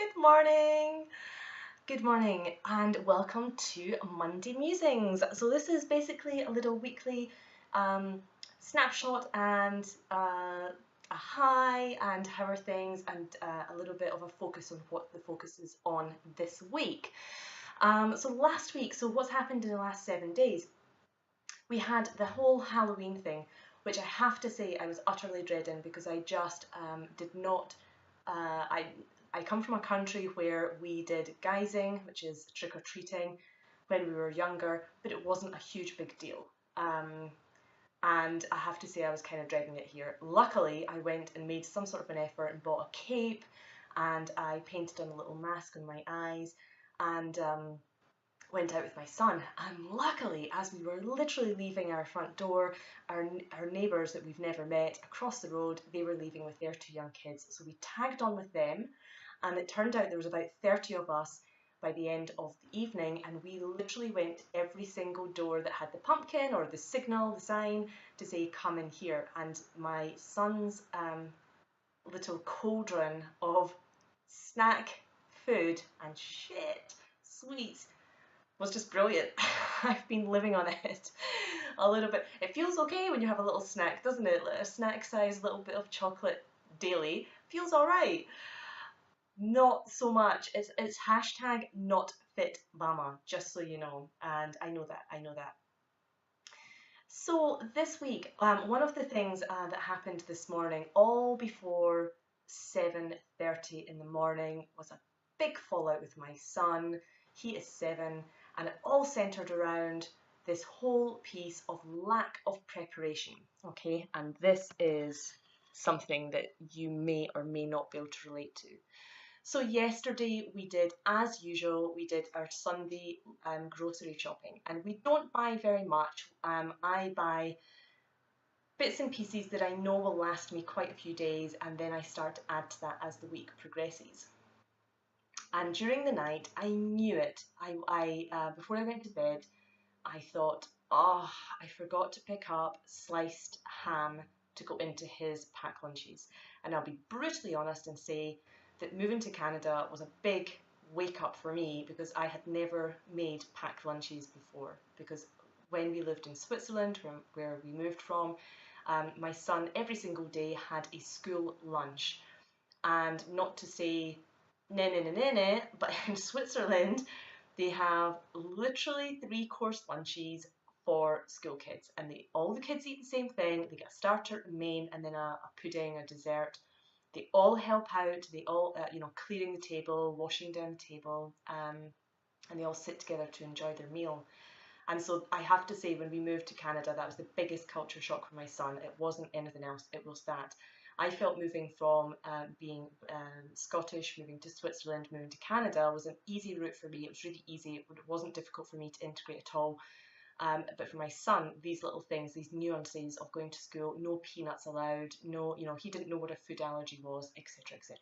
Good morning. Good morning and welcome to Monday Musings. So this is basically a little weekly um, snapshot and a hi and how are things and a little bit of a focus on what the focus is on this week. So last week, so what's happened in the last 7 days? We had the whole Halloween thing, which I have to say I was utterly dreading because I just did not. I come from a country where we did guising, which is trick or treating, when we were younger, but it wasn't a huge big deal. And I have to say I was kind of dreading it here. Luckily, I went and made some sort of an effort and bought a cape, and I painted on a little mask on my eyes, and went out with my son, and luckily, as we were literally leaving our front door, our neighbours that we've never met across the road, they were leaving with their two young kids. So we tagged on with them, and it turned out there was about 30 of us by the end of the evening, and we literally went to every single door that had the pumpkin or the signal, the sign to say, come in here. And my son's little cauldron of snack, food, and shit, sweets was just brilliant. I've been living on it a little bit. It feels okay when you have a little snack, doesn't it? Like a snack size little bit of chocolate daily feels all right. Not so much. It's hashtag not fit mama, just so you know. And I know that. I know that. So this week, one of the things that happened this morning, all before 7:30 in the morning, was a big fallout with my son. He is 7, and it all centered around this whole piece of lack of preparation. Okay, and this is something that you may or may not be able to relate to. So yesterday we did, as usual, we did our Sunday grocery shopping, and we don't buy very much. I buy bits and pieces that I know will last me quite a few days, and then I start to add to that as the week progresses. And during the night, I knew it. Before I went to bed, I thought, oh, I forgot to pick up sliced ham to go into his pack lunches. And I'll be brutally honest and say that moving to Canada was a big wake up for me because I had never made packed lunches before. Because when we lived in Switzerland, where we moved from, my son every single day had a school lunch. And not to say but in Switzerland, they have literally 3-course lunches for school kids, and all the kids eat the same thing. They get a starter, a main, and then a pudding, a dessert. They all help out. They all, clearing the table, washing down the table, and they all sit together to enjoy their meal. And so I have to say, when we moved to Canada, that was the biggest culture shock for my son. It wasn't anything else, it was that. I felt moving from being Scottish, moving to Switzerland, moving to Canada was an easy route for me. It was really easy. It wasn't difficult for me to integrate at all. But for my son, these little things, these nuances of going to school, no peanuts allowed, no, he didn't know what a food allergy was, etc., etc.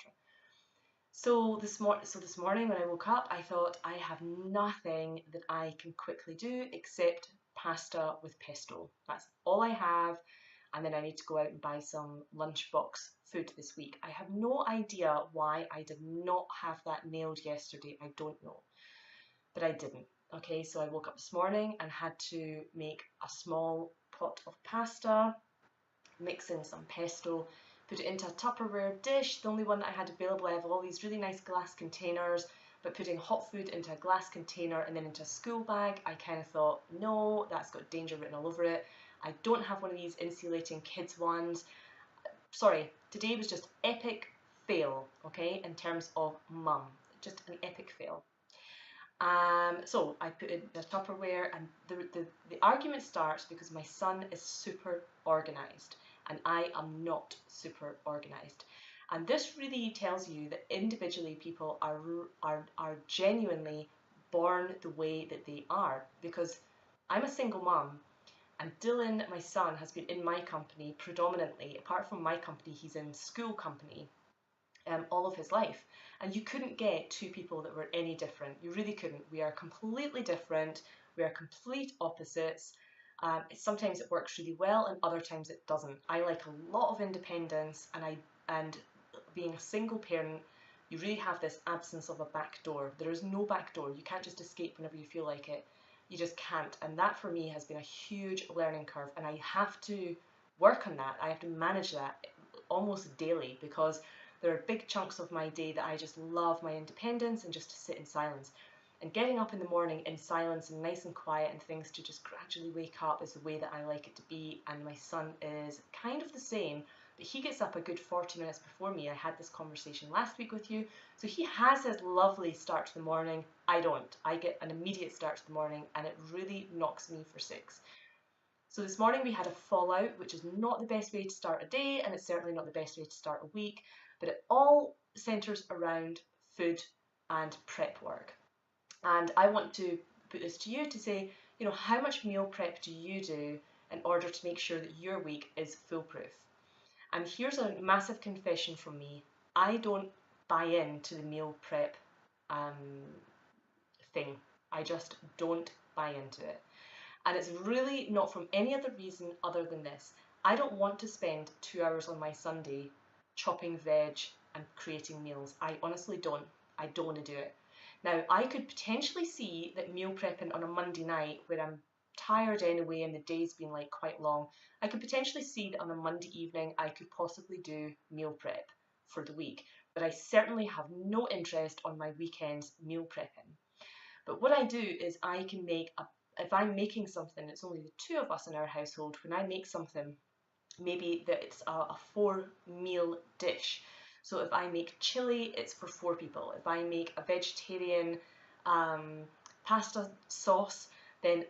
So this morning when I woke up, I thought I have nothing that I can quickly do except pasta with pesto. That's all I have, and then I need to go out and buy some lunchbox food this week. I have no idea why I did not have that nailed yesterday. I don't know, but I didn't. Okay, so I woke up this morning and had to make a small pot of pasta, mix in some pesto, put it into a Tupperware dish, the only one that I had available. I have all these really nice glass containers, but putting hot food into a glass container and then into a school bag, I kind of thought, no, that's got danger written all over it. I don't have one of these insulating kids ones. Sorry, today was just epic fail, okay, in terms of mum. Just an epic fail. So I put in the Tupperware, and the argument starts because my son is super organised and I am not super organised. And this really tells you that individually people are genuinely born the way that they are, because I'm a single mum and Dylan, my son, has been in my company predominantly. Apart from my company, he's in school company all of his life. And you couldn't get two people that were any different. You really couldn't. We are completely different. We are complete opposites. Sometimes it works really well, and other times it doesn't. I like a lot of independence, and being a single parent You really have this absence of a back door. There is no back door. You can't just escape whenever you feel like it. You just can't. And that for me has been a huge learning curve, and I have to work on that. I have to manage that almost daily, because there are big chunks of my day that I just love my independence and just to sit in silence. And getting up in the morning in silence and nice and quiet and things to just gradually wake up is the way that I like it to be. And my son is kind of the same, but he gets up a good 40 minutes before me. I had this conversation last week with you. So he has his lovely start to the morning. I don't. I get an immediate start to the morning, and it really knocks me for six. So this morning we had a fallout, which is not the best way to start a day, and it's certainly not the best way to start a week, but it all centres around food and prep work. And I want to put this to you to say, how much meal prep do you do in order to make sure that your week is foolproof? And here's a massive confession from me. I don't buy into the meal prep thing. I just don't buy into it. And it's really not from any other reason other than this. I don't want to spend 2 hours on my Sunday chopping veg and creating meals. I honestly don't. I don't want to do it. Now, I could potentially see that meal prepping on a Monday night, where I'm tired anyway and the day's been like quite long, I could potentially see that on a Monday evening I could possibly do meal prep for the week. But I certainly have no interest on my weekends meal prepping. But what I do is I can make if I'm making something, it's only the two of us in our household, when I make something, maybe that it's a 4 meal dish. So if I make chili, it's for 4 people. If I make a vegetarian pasta sauce, then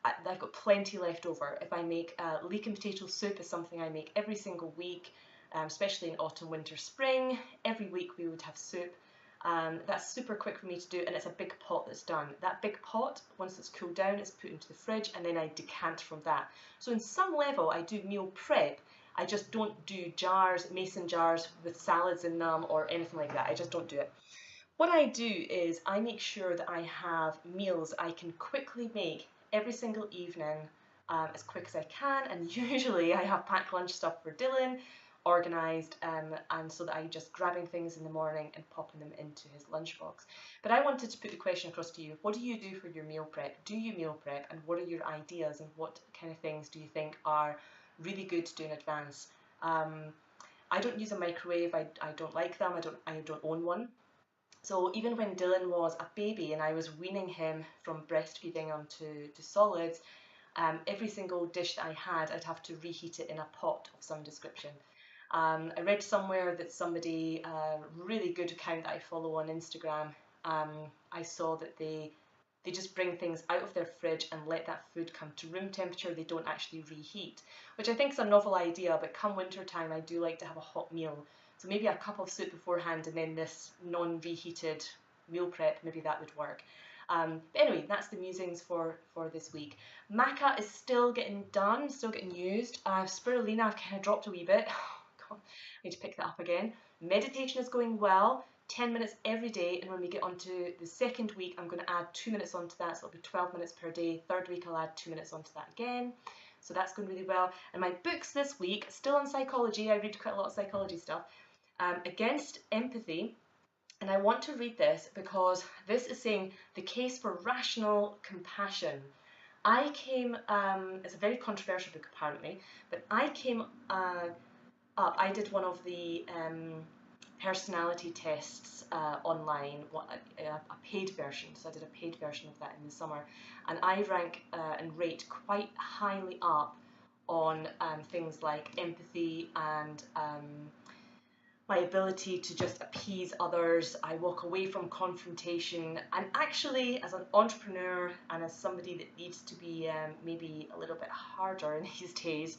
I've got plenty left over. If I make leek and potato soup, is something I make every single week, especially in autumn, winter, spring. Every week we would have soup. That's super quick for me to do, and it's a big pot that's done. That big pot, once it's cooled down, it's put into the fridge, and then I decant from that. So in some level I do meal prep. I just don't do jars, mason jars with salads in them or anything like that. I just don't do it. What I do is I make sure that I have meals I can quickly make every single evening, as quick as I can, and usually I have packed lunch stuff for Dylan, organised, and so that I'm just grabbing things in the morning and popping them into his lunchbox. But I wanted to put the question across to you: what do you do for your meal prep? Do you meal prep, and what are your ideas, and what kind of things do you think are really good to do in advance? I don't use a microwave. I don't like them. I don't own one. So even when Dylan was a baby and I was weaning him from breastfeeding onto solids, every single dish that I had, I'd have to reheat it in a pot of some description. I read somewhere that somebody, a really good account that I follow on Instagram, I saw that they just bring things out of their fridge and let that food come to room temperature. They don't actually reheat, which I think is a novel idea, but come winter time I do like to have a hot meal. So maybe a cup of soup beforehand and then this non-reheated meal prep, maybe that would work. But anyway, that's the musings for this week. Maca is still getting done, still getting used. Spirulina I've kind of dropped a wee bit. Oh, God, I need to pick that up again. Meditation is going well. 10 minutes every day, and when we get onto the second week I'm going to add 2 minutes onto that, so it'll be 12 minutes per day. Third week I'll add 2 minutes onto that again, so that's going really well. And my books this week, still on psychology, I read quite a lot of psychology stuff, Against Empathy, and I want to read this because this is saying the case for rational compassion. I came, it's a very controversial book apparently, but I came up, I did one of the personality tests online, a paid version, so I did a paid version of that in the summer, and I rank and rate quite highly up on things like empathy and my ability to just appease others. I walk away from confrontation, and actually as an entrepreneur and as somebody that needs to be maybe a little bit harder in these days,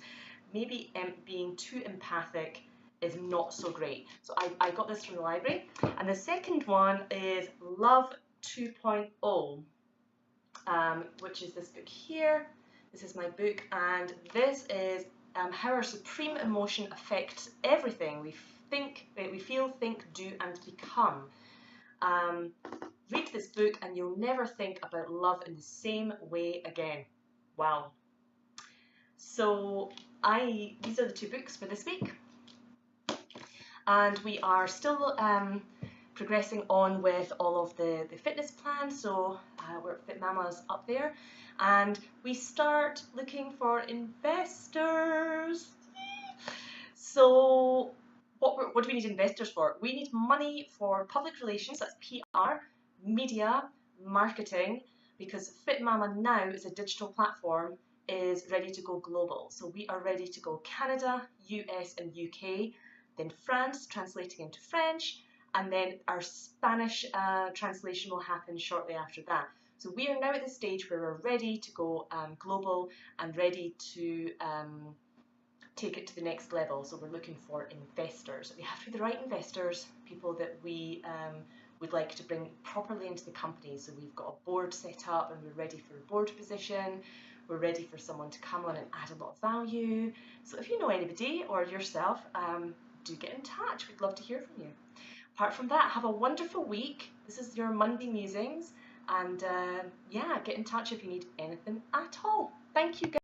maybe being too empathic is not so great. So I got this from the library. And the second one is Love 2.0, which is this book here. This is my book, and this is how our supreme emotion affects everything we think, we feel, think, do, and become. Read this book and you'll never think about love in the same way again. Wow. So these are the two books for this week, and we are still progressing on with all of the fitness plans, so we're Fit Mamas up there, and we start looking for investors. So what do we need investors for? We need money for public relations, that's PR, media, marketing, because Fit Mama now as a digital platform is ready to go global. So we are ready to go Canada, US and UK, then France, translating into French, and then our Spanish translation will happen shortly after that. So we are now at the stage where we're ready to go global and ready to take it to the next level. So we're looking for investors. We have to be the right investors, people that we would like to bring properly into the company. So we've got a board set up and we're ready for a board position. We're ready for someone to come on and add a lot of value. So if you know anybody or yourself, do get in touch. We'd love to hear from you. Apart from that, have a wonderful week. This is your Monday Musings. And yeah, get in touch if you need anything at all. Thank you, guys.